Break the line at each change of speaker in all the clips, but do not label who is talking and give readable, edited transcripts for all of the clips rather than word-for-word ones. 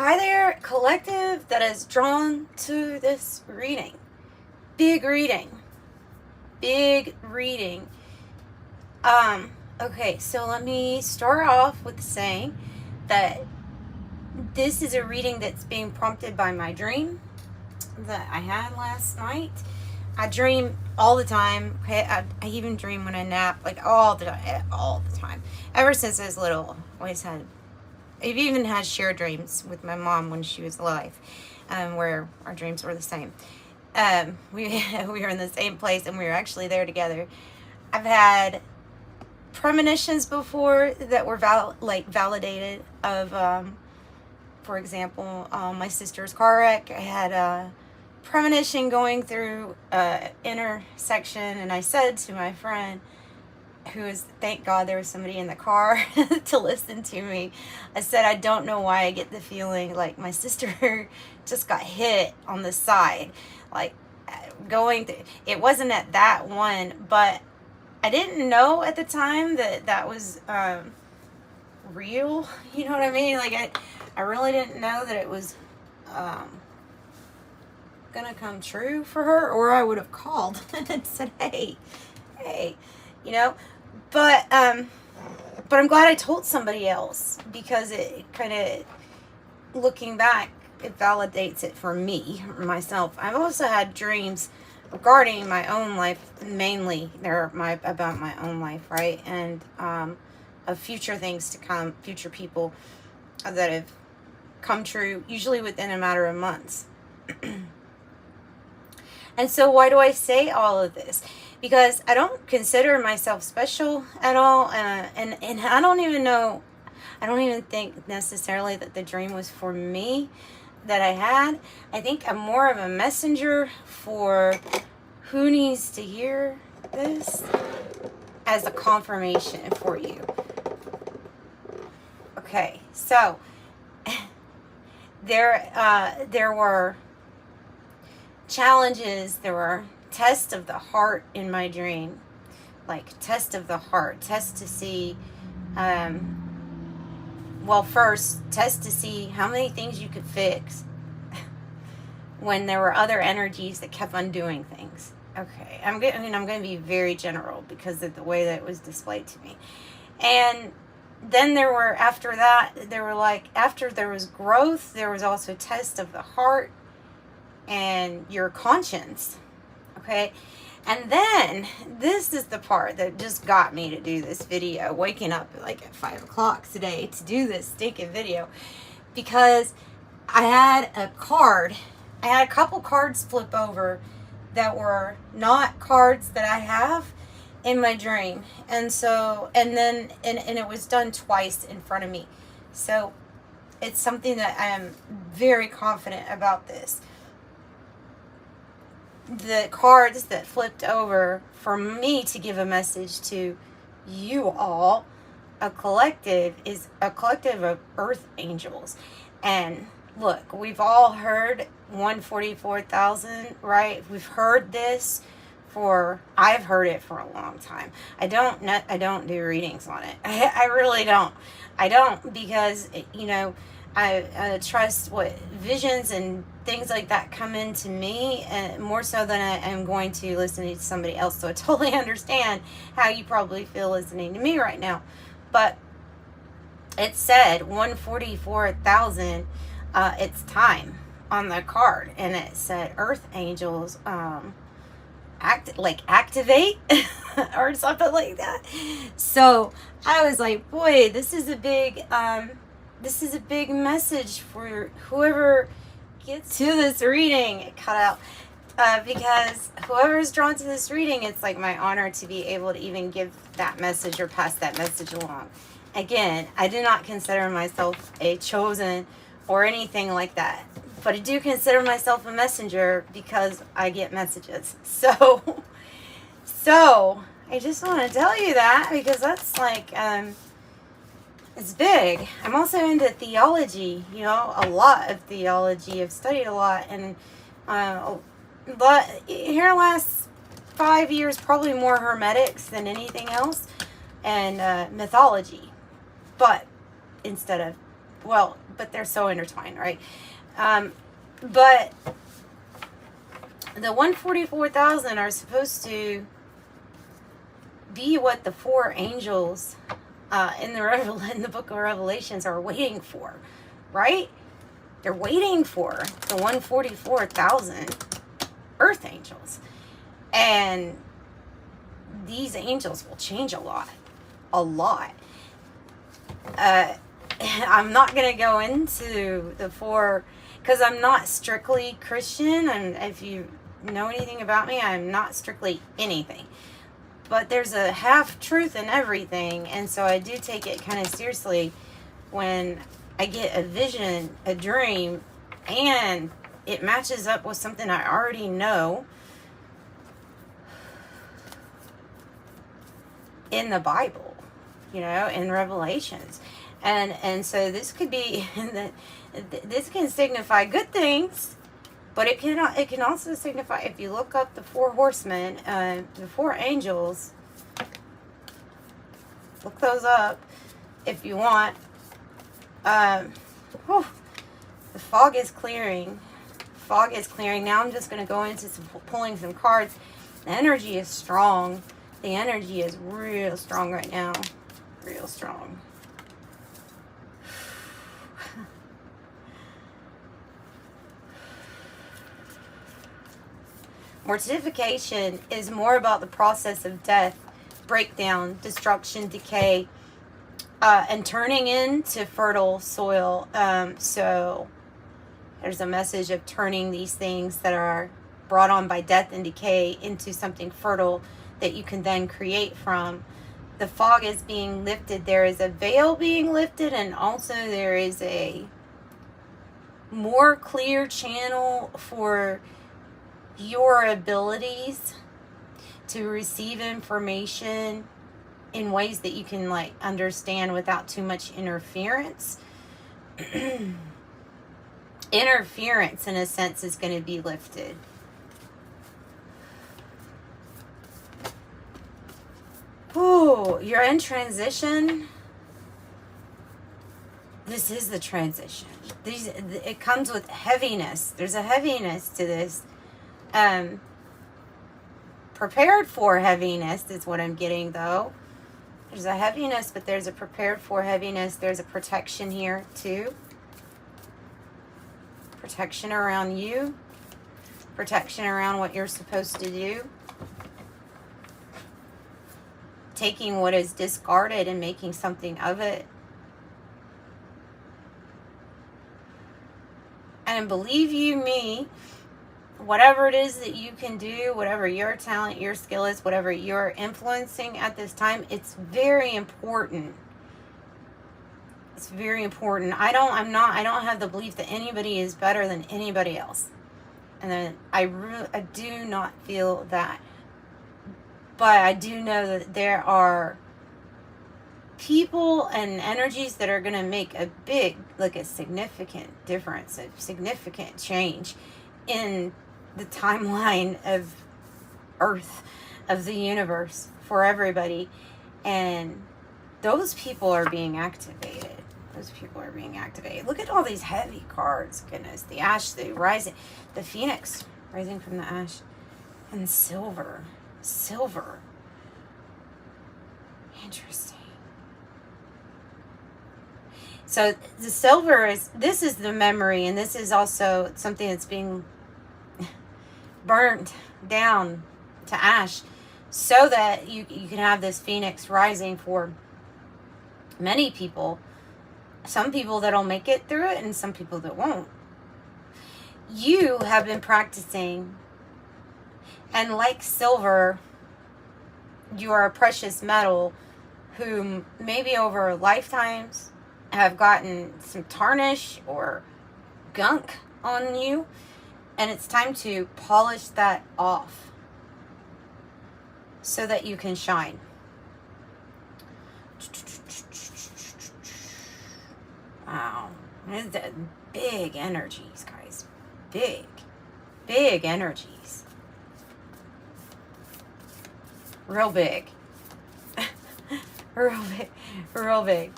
Hi there, collective that is drawn to this reading. Big reading. Big reading. Okay, so let me start off with saying that this is a reading that's being prompted by my dream that I had last night. I dream all the time. Okay, I even dream when I nap, like all the time. Ever since I was little, I've even had shared dreams with my mom when she was alive, where our dreams were the same. We we were in the same place and we were actually there together. I've had premonitions before that were validated of, for example, my sister's car wreck. I had a premonition going through intersection, and I said to my friend, thank God there was somebody in the car to listen to me. I said, I don't know why I get the feeling like my sister just got hit on the side. Like it wasn't at that one, but I didn't know at the time that was real. You know what I mean? Like I really didn't know that it was gonna come true for her, or I would have called and said, hey, you know. But I'm glad I told somebody else, because it kind of, looking back, it validates it for me, myself. I've also had dreams regarding my own life, mainly about my own life, right? And of future things to come, future people that have come true, usually within a matter of months. And so why do I say all of this? Because I don't consider myself special at all, and I don't even think necessarily that the dream was for me that I had. I think I'm more of a messenger for who needs to hear this as a confirmation for you. Okay, so there were challenges, there were tests of the heart in my dream, like test of the heart, test to see, first test to see how many things you could fix when there were other energies that kept undoing things. Okay, I'm going to be very general because of the way that it was displayed to me. And then after there was growth, there was also test of the heart and your conscience. Okay, and then this is the part that just got me to do this video, waking up like at 5 o'clock today to do this stinking video, because I had a couple cards flip over that were not cards that I have in my dream, and it was done twice in front of me. So it's something that I am very confident about this. The cards that flipped over for me to give a message to you all, a collective of earth angels. And look, we've all heard 144,000, right? We've heard this I've heard it for a long time. I don't do readings on it. I really don't. I don't, because, I trust what visions and things like that come into me, and more so than I am going to listening to somebody else. So I totally understand how you probably feel listening to me right now. But it said 144,000, it's time on the card, and it said Earth Angels activate or something like that. So I was like, boy, this is a big message for whoever gets to this reading. It cut out because whoever's drawn to this reading, it's like my honor to be able to even give that message or pass that message along. Again, I do not consider myself a chosen or anything like that, but I do consider myself a messenger because I get messages. So I just want to tell you that, because that's like, it's big. I'm also into theology, a lot of theology. I've studied a lot, and but here last 5 years, probably more hermetics than anything else, and mythology, but instead of well, but they're so intertwined, right? But the 144,000 are supposed to be what the 4 angels in the book of Revelations are waiting for, right? They're waiting for the 144,000 earth angels. And these angels will change a lot. A lot. I'm not going to go into the 4, because I'm not strictly Christian, and if you know anything about me, I'm not strictly anything. But there's a half-truth in everything, and so I do take it kind of seriously when I get a vision, a dream, and it matches up with something I already know in the Bible, in Revelations. And so this could be, this can signify good things, but it can also signify, if you look up the 4 horsemen, the 4 angels, look those up if you want. The fog is clearing. Fog is clearing. Now I'm just going to go into pulling some cards. The energy is strong. The energy is real strong right now. Real strong. Mortification is more about the process of death, breakdown, destruction, decay, and turning into fertile soil. So there's a message of turning these things that are brought on by death and decay into something fertile that you can then create from. The fog is being lifted. There is a veil being lifted, and also there is a more clear channel for your abilities to receive information in ways that you can understand without too much interference. Interference, in a sense, is going to be lifted. Oh, you're in transition. This is the transition. It comes with heaviness. There's a heaviness to this. Prepared for heaviness is what I'm getting, though. There's a heaviness, but there's a prepared for heaviness. There's a protection here, too. Protection around you. Protection around what you're supposed to do. Taking what is discarded and making something of it. And believe you me, whatever it is that you can do, whatever your talent, your skill is, whatever you're influencing at this time, it's very important. It's very important. I don't have the belief that anybody is better than anybody else. And then I do not feel that. But I do know that there are people and energies that are going to make a big, a significant difference, a significant change in the timeline of Earth, of the universe, for everybody. And those people are being activated. Those people are being activated. Look at all these heavy cards. Goodness. The ash, the rising, the phoenix rising from the ash, and silver. Silver. Interesting. So the silver this is the memory, and this is also something that's being burnt down to ash, so that you can have this phoenix rising for many people. Some people that'll make it through it, and some people that won't. You have been practicing, and like silver, you are a precious metal who maybe over lifetimes have gotten some tarnish or gunk on you, and it's time to polish that off so that you can shine. Wow. Big energies, guys. Big energies. Real big. Real big.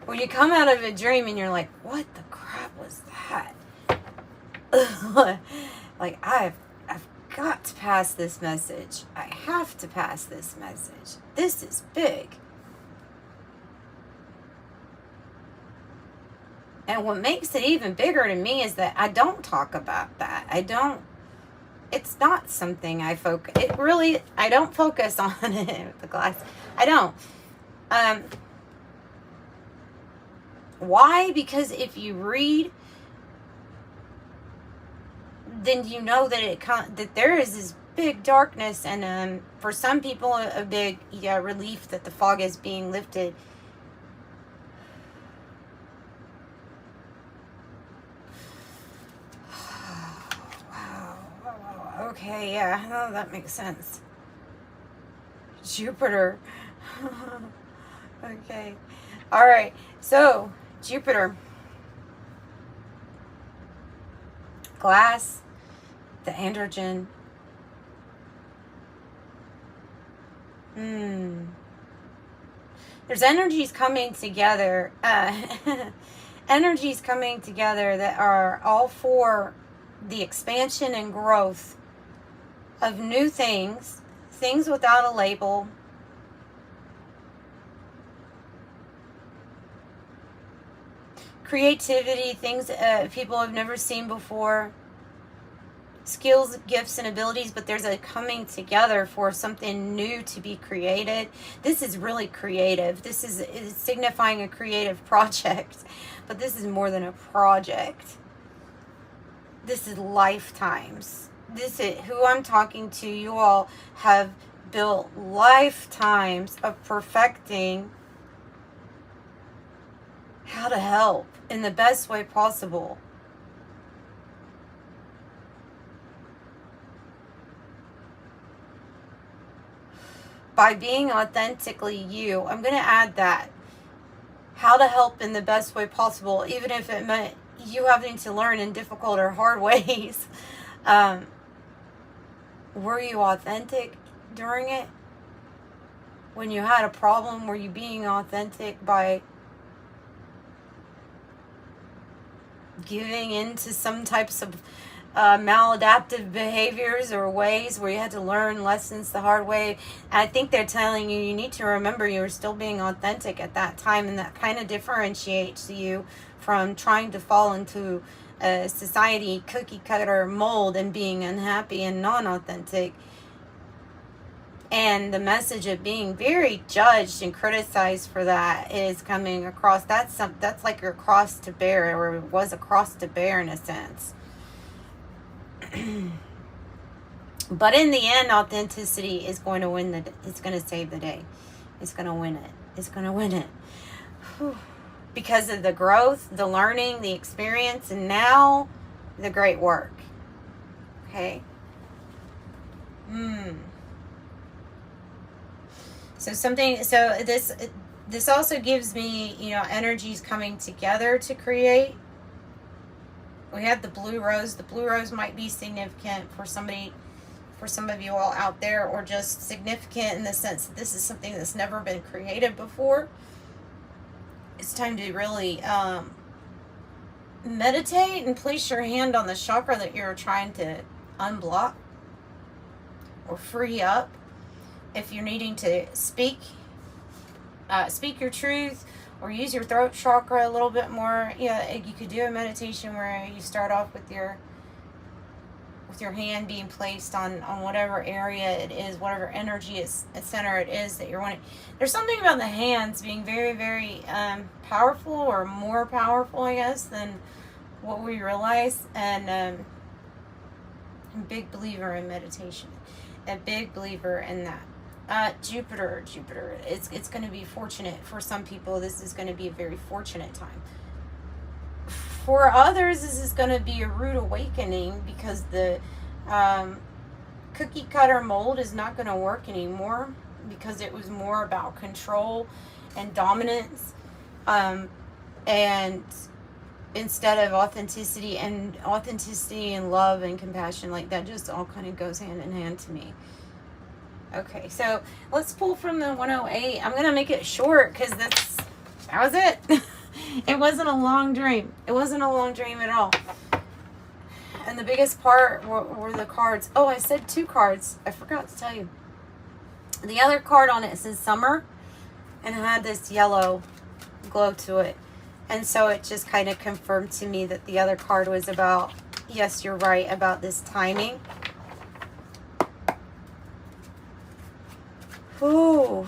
when you come out of a dream and you're like, what the crap was that? Like, I've got to pass this message. I have to pass this message. This is big. And what makes it even bigger to me is that I don't talk about that. It's not something I don't focus on it with the glass. I don't. Why? Because if you read, then you know that that there is this big darkness, and for some people a big relief that the fog is being lifted. Wow. Okay, yeah, oh, that makes sense. Jupiter. Okay. All right. So, Jupiter. Glass. The androgen. There's energies coming together. Energies coming together that are all for the expansion and growth of new things. Things without a label. Creativity, things people have never seen before. Skills, gifts, and abilities, but there's a coming together for something new to be created. This is really creative. This is signifying a creative project, but this is more than a project. This is lifetimes. This is who I'm talking to. You all have built lifetimes of perfecting how to help in the best way possible. By being authentically you. I'm going to add that. How to help in the best way possible, even if it meant you having to learn in difficult or hard ways. Were you authentic during it? When you had a problem, were you being authentic by giving in to some types of maladaptive behaviors or ways where you had to learn lessons the hard way? And I think they're telling you need to remember you were still being authentic at that time, and that kind of differentiates you from trying to fall into a society cookie cutter mold and being unhappy and non-authentic. And the message of being very judged and criticized for that is coming across. That's like your cross to bear, or it was a cross to bear in a sense. But in the end, authenticity is going to win it's going to save the day. It's going to win it. It's going to win it. Whew. Because of the growth, the learning, the experience, and now the great work. Okay. So this also gives me, energies coming together to create. We have the blue rose. The blue rose might be significant for some of you all out there, or just significant in the sense that this is something that's never been created before. It's time to really meditate and place your hand on the chakra that you're trying to unblock or free up. If you're needing to speak your truth, or use your throat chakra a little bit more, you could do a meditation where you start off with your hand being placed on whatever area it is, whatever energy center it is that you're wanting. There's something about the hands being very, very powerful, or more powerful, I guess, than what we realize. And I'm a big believer in meditation, a big believer in that. Jupiter, it's going to be fortunate for some people. This is going to be a very fortunate time. For others, this is going to be a rude awakening, because the cookie cutter mold is not going to work anymore, because it was more about control and dominance, and instead of authenticity and love and compassion. Like, that just all kind of goes hand in hand to me. Okay, so let's pull from the 108. I'm going to make it short because that was it. It wasn't a long dream. It wasn't a long dream at all. And the biggest part were the cards. Oh, I said 2 cards. I forgot to tell you. The other card on it says summer, and it had this yellow glow to it. And so it just kind of confirmed to me that the other card was about, yes, you're right, about this timing. Ooh.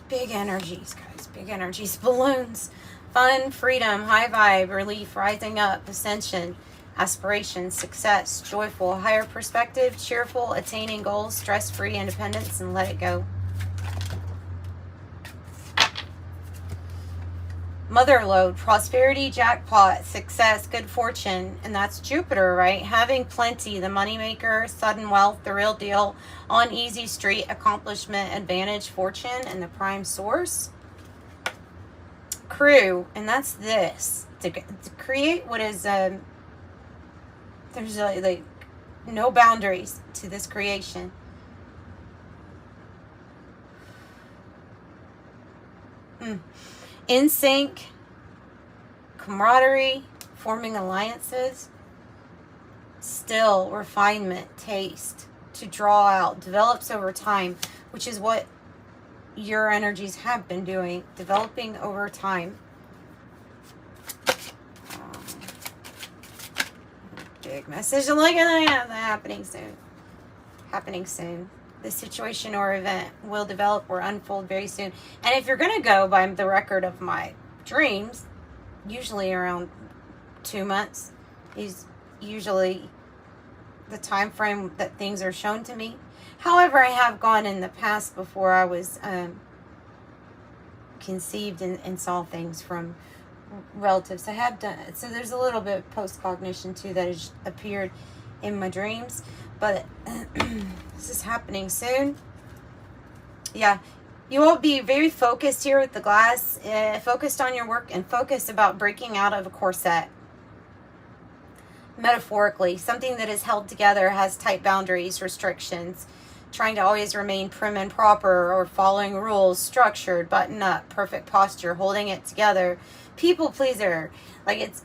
Big energies, guys. Big energies. Balloons. Fun, freedom, high vibe, relief, rising up, ascension, aspiration, success, joyful, higher perspective, cheerful, attaining goals, stress-free, independence, and let it go. Motherlode, prosperity, jackpot, success, good fortune, and that's Jupiter, right? Having plenty, the moneymaker, sudden wealth, the real deal, on easy street, accomplishment, advantage, fortune, and the prime source. Crew, and that's this. To create what is, there's like no boundaries to this creation. In sync, camaraderie, forming alliances, still refinement, taste, to draw out, develops over time, which is what your energies have been doing, developing over time. Big message. Look at that happening soon. Happening soon. The situation or event will develop or unfold very soon. And if you're going to go by the record of my dreams, usually around 2 months is usually the time frame that things are shown to me. However, I have gone in the past before I was conceived and saw things from relatives. I have done it. So there's a little bit of post-cognition too that has appeared in my dreams. But this is happening soon. Yeah. You will be very focused here with the glass. Focused on your work and focused about breaking out of a corset. Metaphorically, something that is held together, has tight boundaries, restrictions. Trying to always remain prim and proper or following rules, structured, button up, perfect posture, holding it together. People pleaser. Like it's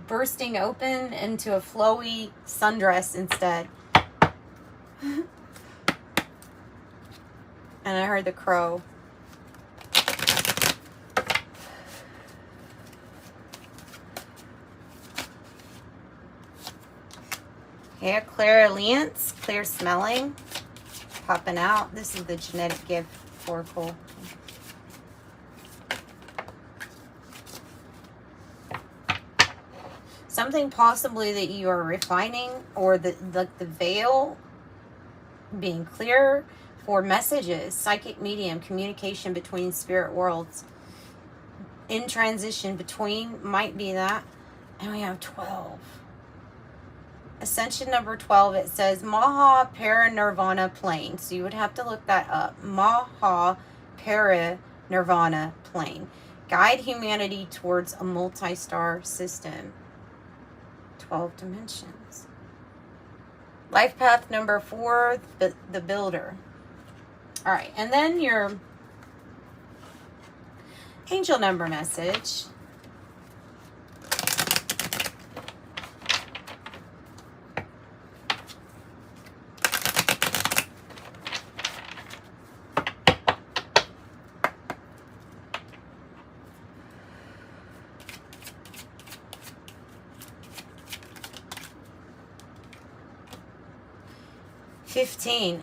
bursting open into a flowy sundress instead. And I heard the crow. Okay, clairaudience, clear smelling, popping out. This is the genetic gift oracle. Something possibly that you are refining, or the veil being clear for messages, psychic medium, communication between spirit worlds. In transition between might be that. And we have 12. Ascension number 12, it says Maha Parinirvana plane. So you would have to look that up. Maha Parinirvana plane. Guide humanity towards a multi-star system. 12 dimensions. Life path number 4, the builder. All right, and then your angel number message.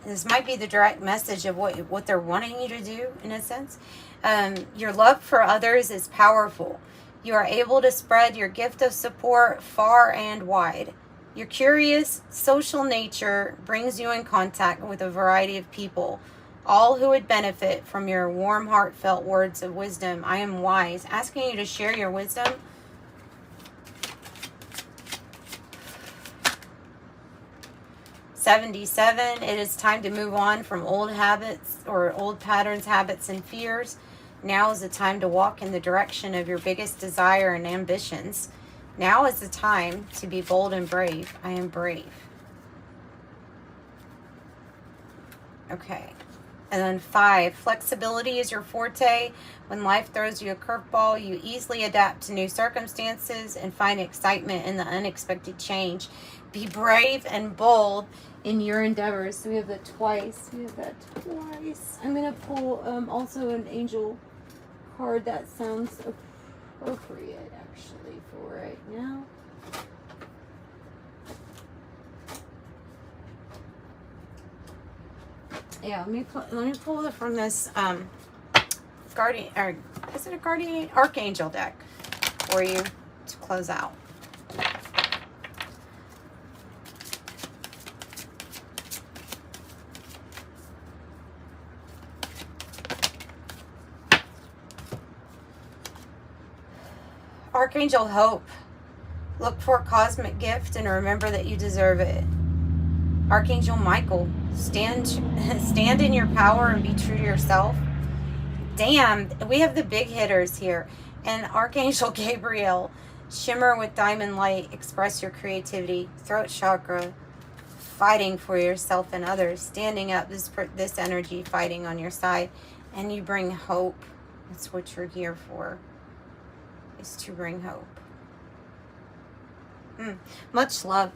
This might be the direct message of what they're wanting you to do, in a sense. Your love for others is powerful. You are able to spread your gift of support far and wide. Your curious social nature brings you in contact with a variety of people, all who would benefit from your warm, heartfelt words of wisdom. I am wise. Asking you to share your wisdom. '77, it is time to move on from old habits or old patterns, habits, and fears. Now is the time to walk in the direction of your biggest desire and ambitions. Now is the time to be bold and brave. I am brave. Okay. And then 5, flexibility is your forte. When life throws you a curveball, you easily adapt to new circumstances and find excitement in the unexpected change. Be brave and bold in your endeavors. So we have that twice. I'm going to pull also an angel card that sounds appropriate actually for right now. Yeah, let me pull it from this guardian, or is it a guardian archangel deck for you to close out. Archangel Hope. Look for a cosmic gift and remember that you deserve it. Archangel Michael. Stand in your power and be true to yourself. Damn, we have the big hitters here. And Archangel Gabriel. Shimmer with diamond light. Express your creativity. Throat chakra. Fighting for yourself and others. Standing up. This energy fighting on your side. And you bring hope. That's what you're here for. Is to bring hope. Much love.